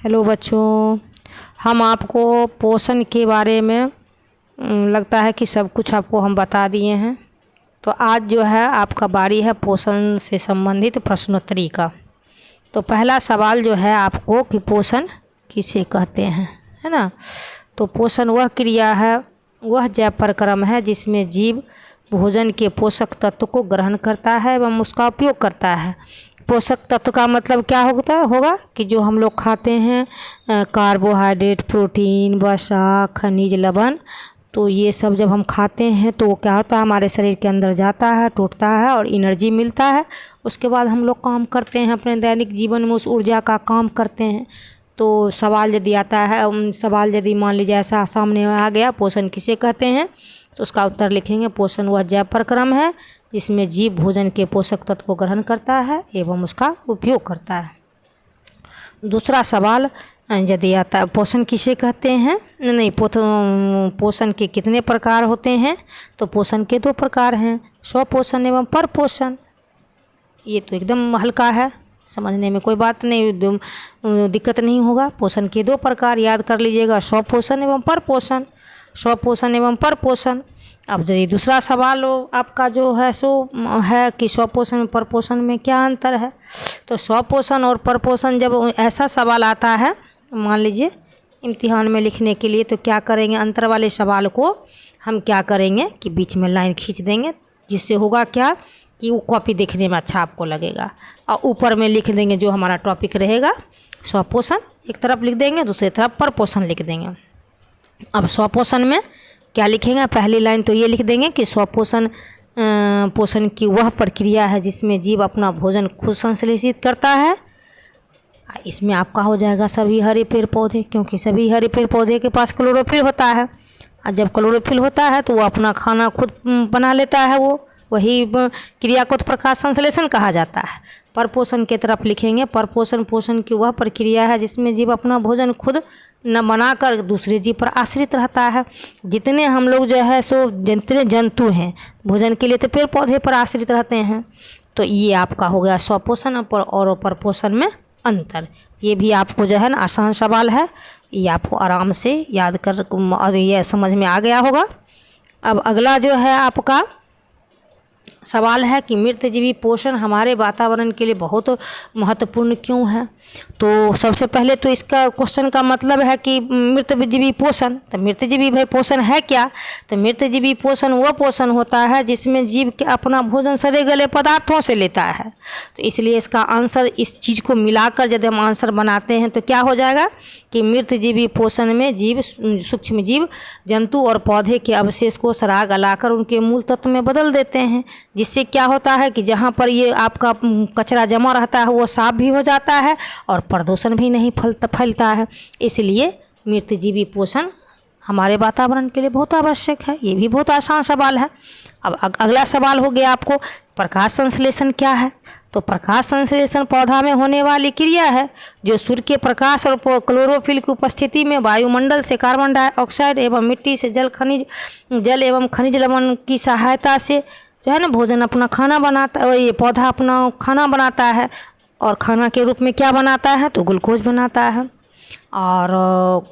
Hello बच्चों, हम आपको पोषण के बारे में लगता है कि सब कुछ आपको हम बता दिए हैं। तो आज जो है आपका बारी है पोषण से संबंधित प्रश्नोत्तरी का। तो पहला सवाल जो है आपको कि पोषण किसे कहते हैं, है ना। तो पोषण वह क्रिया है, वह जैव प्रक्रम है जिसमें जीव भोजन के पोषक तत्व को ग्रहण करता है एवं उसका उपयोग करता है। पोषक तत्व का मतलब क्या होगा कि जो हम लोग खाते हैं कार्बोहाइड्रेट, प्रोटीन, वसा, खनिज, लवण, तो ये सब जब हम खाते हैं तो वो क्या होता है हमारे शरीर के अंदर जाता है, टूटता है और एनर्जी मिलता है। उसके बाद हम लोग काम करते हैं, अपने दैनिक जीवन में उस ऊर्जा का काम करते हैं। तो सवाल यदि आता है, सवाल यदि मान लीजिए ऐसा सामने आ गया पोषण किसे कहते हैं, तो उसका उत्तर लिखेंगे पोषण वह जैव प्रक्रम है जिसमें जीव भोजन के पोषक तत्व को ग्रहण करता है एवं उसका उपयोग करता है। दूसरा सवाल यदि आता है पोषण किसे कहते हैं, नहीं, पोषण के कितने प्रकार होते हैं, तो पोषण के 2 प्रकार हैं, स्वपोषण एवं परपोषण। ये तो एकदम हल्का है, समझने में कोई बात नहीं, दिक्कत नहीं होगा। पोषण के 2 प्रकार याद कर लीजिएगा, स्वपोषण एवं परपोषण, स्वपोषण एवं परपोषण। अब यदि दूसरा सवाल आपका जो है सो है कि स्वपोषण और परपोषण में क्या अंतर है, तो स्वपोषण और परपोषण जब ऐसा सवाल आता है मान लीजिए इम्तिहान में लिखने के लिए, तो क्या करेंगे, अंतर वाले सवाल को हम क्या करेंगे कि बीच में लाइन खींच देंगे, जिससे होगा क्या कि वो कॉपी देखने में अच्छा आपको लगेगा, और ऊपर में लिख देंगे जो हमारा टॉपिक रहेगा स्वपोषण एक तरफ लिख देंगे, दूसरी तरफ परपोषण लिख देंगे। अब स्वपोषण में क्या लिखेंगे, पहली लाइन तो ये लिख देंगे कि स्वपोषण पोषण की वह प्रक्रिया है जिसमें जीव अपना भोजन खुद संश्लेषित करता है। इसमें आपका हो जाएगा सभी हरे पेड़ पौधे, क्योंकि सभी हरे पेड़ पौधे के पास क्लोरोफिल होता है, और जब क्लोरोफिल होता है तो वो अपना खाना खुद बना लेता है, वही क्रिया को प्रकाश संश्लेषण कहा जाता है। परपोषण की तरफ लिखेंगे परपोषण पोषण की वह प्रक्रिया है जिसमें जीव अपना भोजन खुद न बनाकर दूसरे जीव पर आश्रित रहता है। जितने हम लोग जो है सो जितने जंतु हैं भोजन के लिए तो पेड़ पौधे पर आश्रित रहते हैं। तो ये आपका हो गया स्वपोषण और परपोषण में अंतर। ये भी आपको जो है ना आसान सवाल है, ये आपको आराम से याद कर और ये समझ में आ गया होगा। अब अगला जो है आपका सवाल है कि मृतजीवी पोषण हमारे वातावरण के लिए बहुत महत्वपूर्ण क्यों है। तो सबसे पहले तो इसका क्वेश्चन का मतलब है कि मृतजीवी पोषण, तो मृतजीवी भाई पोषण है क्या, तो मृतजीवी पोषण वह पोषण होता है जिसमें जीव के अपना भोजन सड़े गले पदार्थों से लेता है। तो इसलिए इसका आंसर, इस चीज़ को मिलाकर यदि हम आंसर बनाते हैं तो क्या हो जाएगा कि मृतजीवी पोषण में जीव सूक्ष्म जीव जंतु और पौधे के अवशेष को सड़ा गलाकर उनके मूल तत्व में बदल देते हैं, जिससे क्या होता है कि जहाँ पर ये आपका कचरा जमा रहता है वो साफ भी हो जाता है और प्रदूषण भी नहीं फैलता है। इसलिए मृतजीवी पोषण हमारे वातावरण के लिए बहुत आवश्यक है। ये भी बहुत आसान सवाल है। अब अगला सवाल हो गया आपको प्रकाश संश्लेषण क्या है। तो प्रकाश संश्लेषण पौधा में होने वाली क्रिया है जो सूर्य के प्रकाश और क्लोरोफिल की उपस्थिति में वायुमंडल से कार्बन डाइऑक्साइड एवं मिट्टी से जल एवं खनिज लवण की सहायता से जो है ना भोजन अपना खाना बनाता है, ये पौधा अपना खाना बनाता है। और खाना के रूप में क्या बनाता है, तो ग्लूकोज बनाता है। और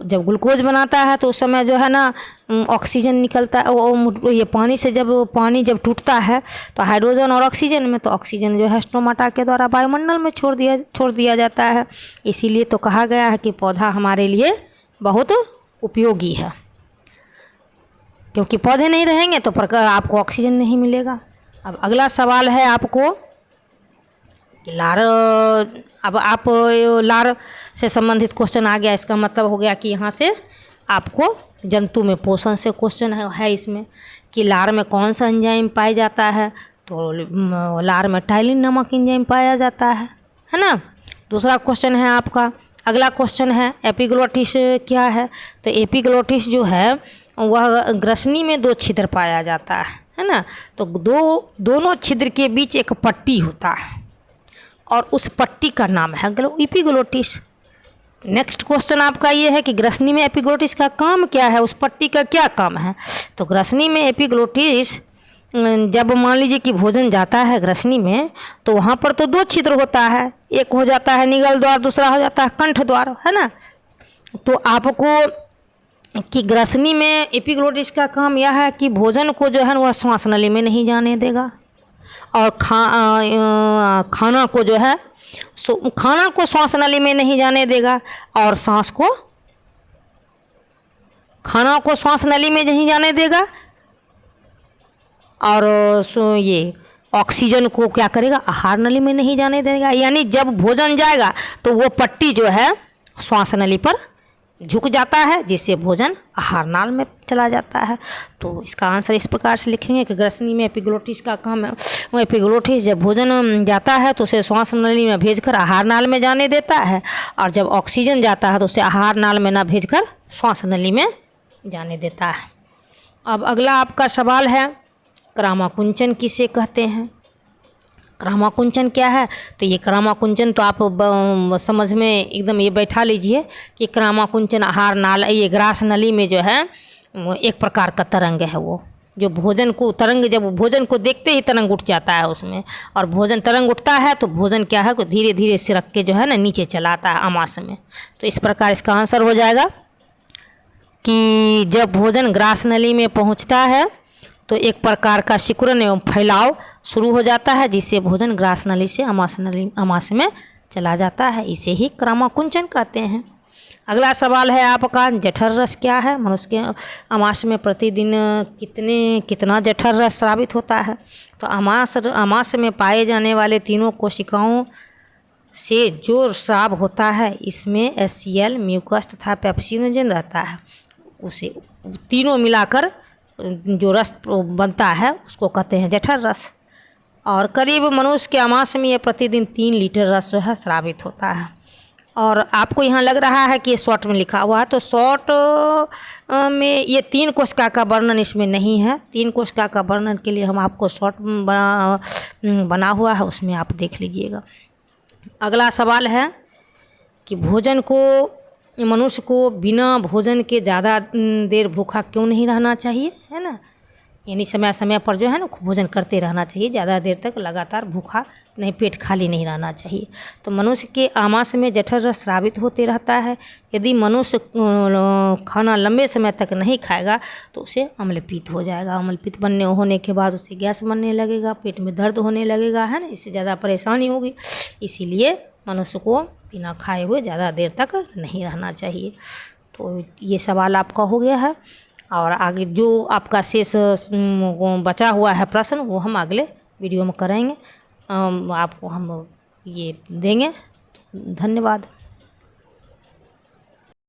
जब ग्लूकोज बनाता है तो उस समय जो है ना ऑक्सीजन निकलता है, ये पानी से पानी जब टूटता है तो हाइड्रोजन और ऑक्सीजन में, तो ऑक्सीजन जो है स्टोमाटा के द्वारा वायुमंडल में छोड़ दिया जाता है। इसीलिए तो कहा गया है कि पौधा हमारे लिए बहुत उपयोगी है, क्योंकि पौधे नहीं रहेंगे तो आपको ऑक्सीजन नहीं मिलेगा। अब अगला सवाल है आपको लार। अब आप लार से संबंधित क्वेश्चन आ गया, इसका मतलब हो गया कि यहाँ से आपको जंतु में पोषण से क्वेश्चन है इसमें कि लार में कौन सा एंजाइम पाया जाता है, तो लार में टाइलिन नामक एंजाइम पाया जाता है ना। दूसरा क्वेश्चन है आपका, अगला क्वेश्चन है एपिग्लोटिस क्या है। तो एपिग्लोटिस जो है वह ग्रसनी में 2 छिद्र पाया जाता है ना। तो दोनों छिद्र के बीच एक पट्टी होता है और उस पट्टी का नाम है एपिग्लोटिस। नेक्स्ट क्वेश्चन आपका ये है कि ग्रसनी में एपिग्लोटिस का काम क्या है, उस पट्टी का क्या काम है। तो ग्रसनी में एपिग्लोटिस जब मान लीजिए कि भोजन जाता है ग्रसनी में, तो वहाँ पर तो 2 छिद्र होता है, एक हो जाता है निगल द्वार, दूसरा हो जाता है कंठ द्वार, है ना। तो आपको कि ग्रसनी में एपिग्लोटिस का काम यह है कि भोजन को जो है वह श्वास नली में नहीं जाने देगा, और खाना को जो है खाना को श्वास नली में नहीं जाने देगा, और खाना को श्वास नली में नहीं जाने देगा, और ये ऑक्सीजन को क्या करेगा, आहार नली में नहीं जाने देगा। यानी जब भोजन जाएगा तो वो पट्टी जो है श्वास नली पर झुक जाता है, जिससे भोजन आहार नाल में चला जाता है। तो इसका आंसर इस प्रकार से लिखेंगे कि ग्रसनी में एपिग्लोटिस का काम है। वो एपिग्लोटिस जब भोजन जाता है तो उसे श्वास नली में भेजकर आहार नाल में जाने देता है, और जब ऑक्सीजन जाता है तो उसे आहार नाल में ना भेजकर श्वास नली में जाने देता है। अब अगला आपका सवाल है, क्रामाकुंचन किसे कहते हैं। क्रामाकुंचन क्या है, तो ये क्रामाकुंचन तो आप समझ में एकदम ये बैठा लीजिए कि क्रामाकुंचन आहार नाल, ये ग्रास नली में जो है एक प्रकार का तरंग है, वो जो भोजन को तरंग, जब भोजन को देखते ही तरंग उठ जाता है उसमें, और भोजन तरंग उठता है तो भोजन क्या है, धीरे धीरे सिरक के जो है ना नीचे चलाता है आमाशय में। तो इस प्रकार इसका आंसर हो जाएगा कि जब भोजन ग्रास नली में पहुंचता है तो एक प्रकार का सिकुड़न एवं फैलाव शुरू हो जाता है, जिससे भोजन ग्रास नली से आमाशय में चला जाता है। इसे ही क्रामाकुंचन कहते हैं। अगला सवाल है आपका, जठर रस क्या है। मनुष्य के आमाशय में प्रतिदिन कितना जठर रस स्रावित होता है। तो आमाशय में पाए जाने वाले तीनों कोशिकाओं से जो स्राव होता है, इसमें HCl, म्यूकस तथा पेप्सिनोजन रहता है। उसे तीनों मिलाकर जो रस बनता है उसको कहते हैं जठर रस। और करीब मनुष्य के आमाशय में ये प्रतिदिन 3 लीटर रस जो है स्रावित होता है। और आपको यहाँ लग रहा है कि ये शॉर्ट में लिखा हुआ है, तो शॉर्ट में ये 3 कोशिका का वर्णन इसमें नहीं है। 3 कोशिका का वर्णन के लिए हम आपको शॉर्ट बना हुआ है, उसमें आप देख लीजिएगा। अगला सवाल है कि भोजन को, मनुष्य को बिना भोजन के ज़्यादा देर भूखा क्यों नहीं रहना चाहिए, है ना। यानी समय समय पर जो है ना भोजन करते रहना चाहिए, ज़्यादा देर तक लगातार भूखा नहीं, पेट खाली नहीं रहना चाहिए। तो मनुष्य के आमाशय में जठर रस स्रावित होते रहता है। यदि मनुष्य खाना लंबे समय तक नहीं खाएगा तो उसे अम्लपीत हो जाएगा। अम्लपीत होने के बाद उसे गैस बनने लगेगा, पेट में दर्द होने लगेगा, है ना। इससे ज़्यादा परेशानी होगी। इसीलिए मनुष्य को बिना खाए हुए ज़्यादा देर तक नहीं रहना चाहिए। तो ये सवाल आपका हो गया है। और आगे जो आपका शेष बचा हुआ है प्रश्न, वो हम अगले वीडियो में करेंगे, आपको हम ये देंगे। धन्यवाद।